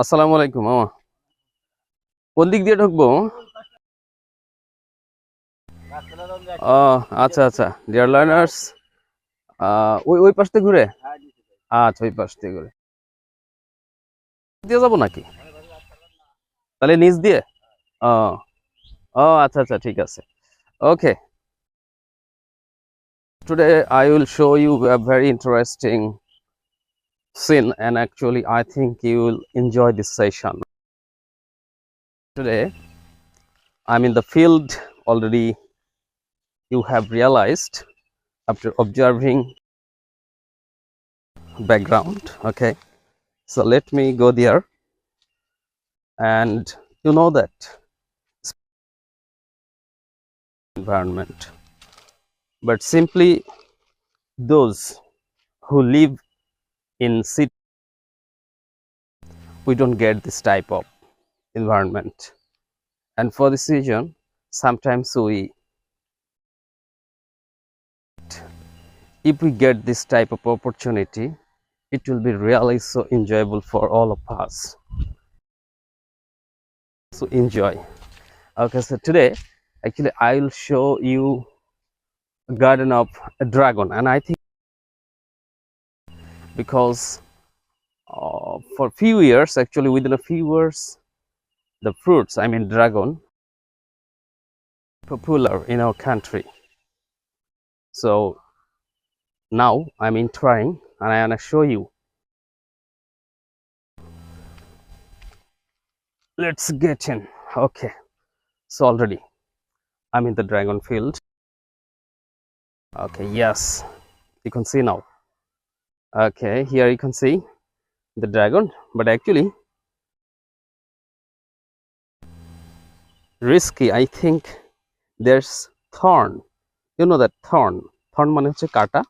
আসসালামু আলাইকুম মামা। কোন দিক দিয়ে ঢুকবো? ও আচ্ছা আচ্ছা, ডিয়ার লার্নার্স, ওই ওই পাশ থেকে ঘুরে। আচ্ছা, ওই পাশ থেকে ঘুরে দিয়ে যাবো নাকি? তাহলে নিচ দিয়ে। ও ও আচ্ছা আচ্ছা, ঠিক আছে। ওকে, today I will show you a very interesting scene, and actually I think you will enjoy this session. Today I'm in the field already. You have realized after observing background. Okay, so let me go there, and you know that environment, but simply those who live in city, we don't get this type of environment, and for this reason sometimes if we get this type of opportunity, it will be really so enjoyable for all of us. So enjoy. Okay, so today actually I will show you a garden of a dragon, and I think because for few years, actually within a few years, the fruits, I mean dragon, popular in our country. So now I'm entering and I want to show you. Let's get in. Okay, so already I'm in the dragon field. Okay, yes, you can see now. Okay, here you can see the dragon, but actually risky. I think there's thorn. You know that thorn মানে হচ্ছে কাটা,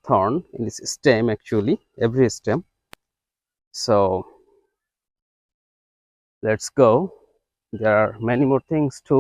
thorn in this stem, actually every stem. So let's go. There are many more things to.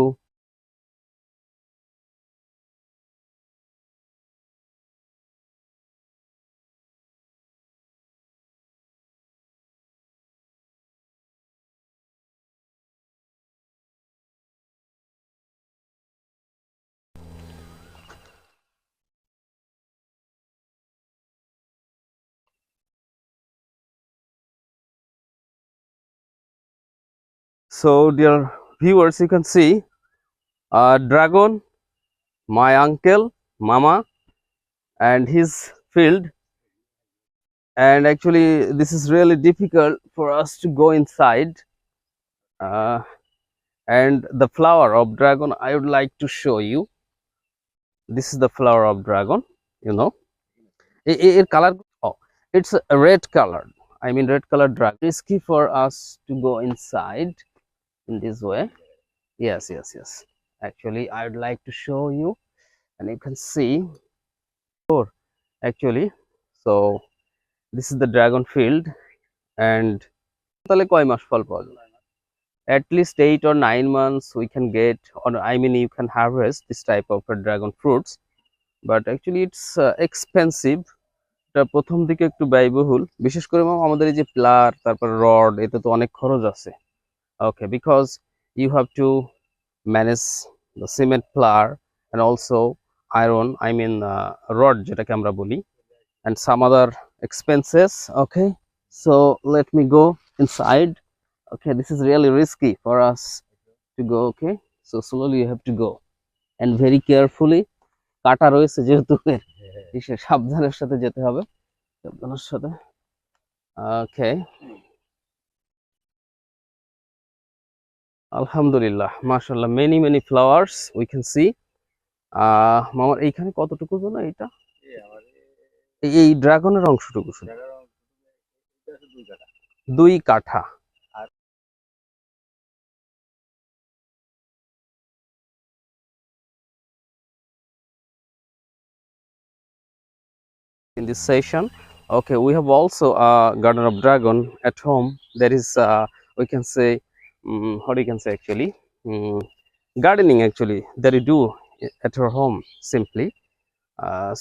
So dear viewers, you can see dragon, my uncle, mama, and his field. And actually this is really difficult for us to go inside, and the flower of dragon I would like to show you. This is the flower of dragon, you know. It color, oh, it's a red colored, I mean red colored dragon. Risky for us to go inside in this way. Yes, actually I would like to show you, and you can see actually. So this is the dragon field, and তাহলে কয় মাস ফল পাওয়া যায়? At least 8 or 9 months we can get, or I mean you can harvest this type of dragon fruits, but actually it's expensive. এটা প্রথম দিকে একটু ব্যয়বহুল, বিশেষ করে আমাদের এই যে প্লার, তারপর রড, এতে তো অনেক খরচ আছে। Okay, because you have to manage the cement flour and also iron, I mean rod যেটাকে আমরা বলি, and some other expenses. Okay, so let me go inside. Okay, this is really risky for us to go. Okay, so slowly you have to go and very carefully. কাটা রয়েছে যেহেতু সাবধানের সাথে যেতে হবে, সাবধানের সাথে। Okay, alhamdulillah, mashallah, many flowers we can see. মামার এইখানে কতটুকু জানো এটা? এই ড্রাগনের অংশটুকু শুধু 2 কাঠা। In this session, okay, we have also a garden of dragon at home. There is we can say, what you can say actually, gardening actually that you do at your home simply.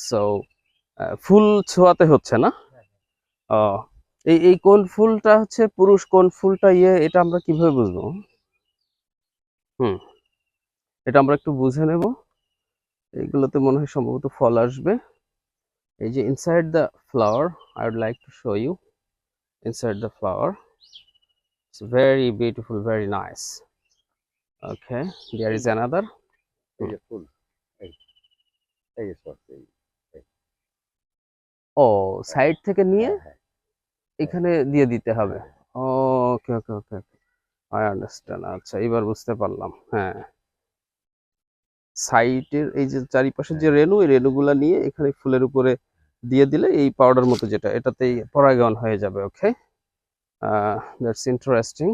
So ফুল ছোঁয়াতে হচ্ছে না? এই কোন ফুলটা হচ্ছে পুরুষ, কোন ফুলটা এটা আমরা কিভাবে বুঝবো? হুম, এটা আমরা একটু বুঝে নেব। এইগুলোতে মনে হয় সম্ভবত ফল আসবে। এই যে inside the flower, I would like to show you inside the flower. It's very beautiful, very nice. Okay, there is another. ও সাইড থেকে নিয়ে এখানে দিয়ে দিতে হবে। Okay okay okay, I understand. আচ্ছা, এবার বুঝতে পারলাম। হ্যাঁ, সাইটের এই যে চারিপাশে যে রেণু, এই রেণুগুলা নিয়ে এখানে ফুলের উপরে দিয়ে দিলে এই পাউডার মতো যেটা, এটাতেই পরাগায়ন হয়ে যাবে। Okay, that's interesting.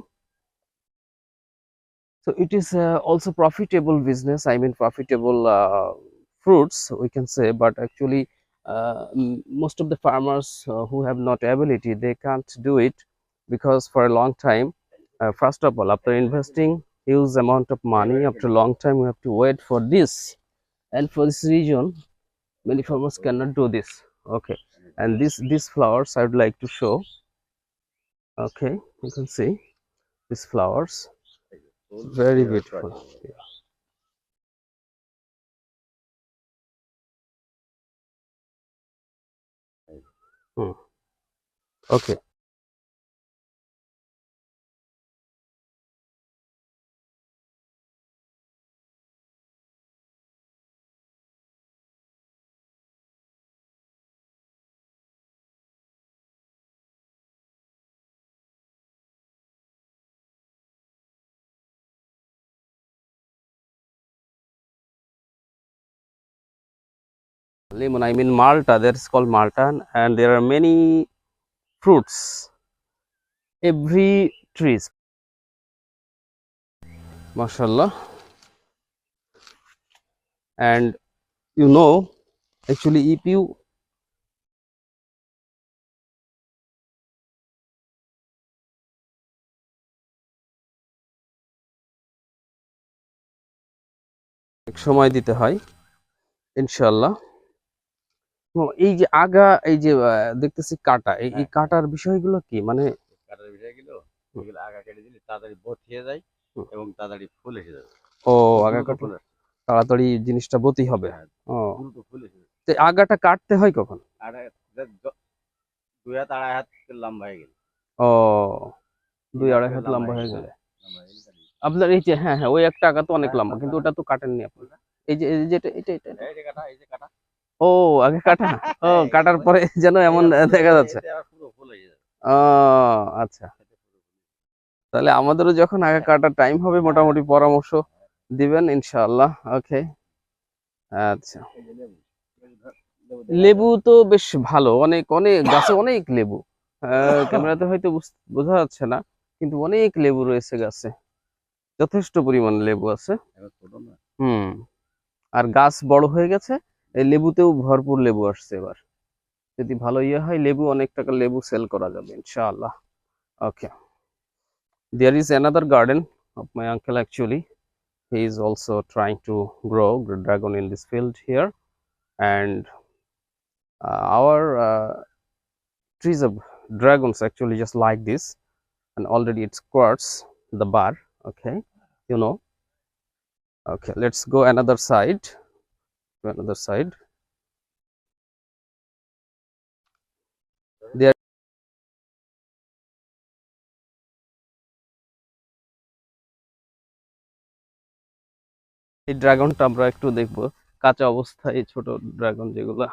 So it is also profitable business. I mean profitable fruits we can say, but actually most of the farmers who have not ability, they can't do it because for a long time, first of all, after investing huge amount of money, after a long time we have to wait for this, and for this reason many farmers cannot do this. Okay, and these flowers I would like to show. Okay, you can see these flowers, very beautiful. Hmm. Okay. Lemon, I mean Malta, that's called Malta, and there are many fruits, every trees, mashallah. And you know, actually if you এক সময় দিতে হয় ইনশাআল্লাহ। এই যে আগা, এই যে দেখতেছি কাটা, এই কাটার বিষয়গুলো কি মানে? কাটার বিষয়গুলো এগুলো আগা কেটে দিলে তাড়াতাড়ি বতিয়ে যায় এবং তাড়াতাড়ি ফুল এসে যাবে। ও, আগা কাটলে তাড়াতাড়ি জিনিসটা বতি হবে। ও, ফুল এসে যাবে। তো আগাটা কাটতে হয় কখন? আগা 2 হাত 2.5 হাত লম্বা হয়ে গেলে। ও, 2-2.5 হাত লম্বা হয়ে গেলে আপনার এই যে, হ্যাঁ হ্যাঁ, ওই একটা আগা তো অনেক লম্বা, কিন্তু ওটা তো কাটেননি আপনি। এই যে যেটা, এটা এটা কাটা। ও, আগে কাটা। ও, কাটার পরে যেন এমন দেখা যাচ্ছে। ও আচ্ছা, তাহলে আমাদেরও যখন আগে কাটার টাইম হবে মোটামুটি পরামর্শ দিবেন ইনশাআল্লাহ। ওকে, আচ্ছা। লেবু তো বেশ ভালো, অনেক অনেক গাছে অনেক লেবু। ক্যামেরাতে হয়তো বোঝা যাচ্ছে না, কিন্তু অনেক লেবু রয়েছে গাছে, যথেষ্ট পরিমাণ লেবু আছে। হুম, আর গাছ বড় হয়ে গেছে, এই লেবুতেও ভরপুর লেবু আসছে এবার। যদি ভালো হয়, লেবু অনেক টাকা লেবু সেল করা যাবে ইনশাআল্লাহ। ওকে, there is another garden of my uncle. Actually, he is also trying to grow dragon in this field here, and our trees of dragons actually just like this, and already it squirts the bar. Okay, you know. Okay, let's go another side, to another side. There, এই ড্রাগনটা আমরা একটু দেখবো কাঁচা অবস্থায়, ছোট dragon যেগুলা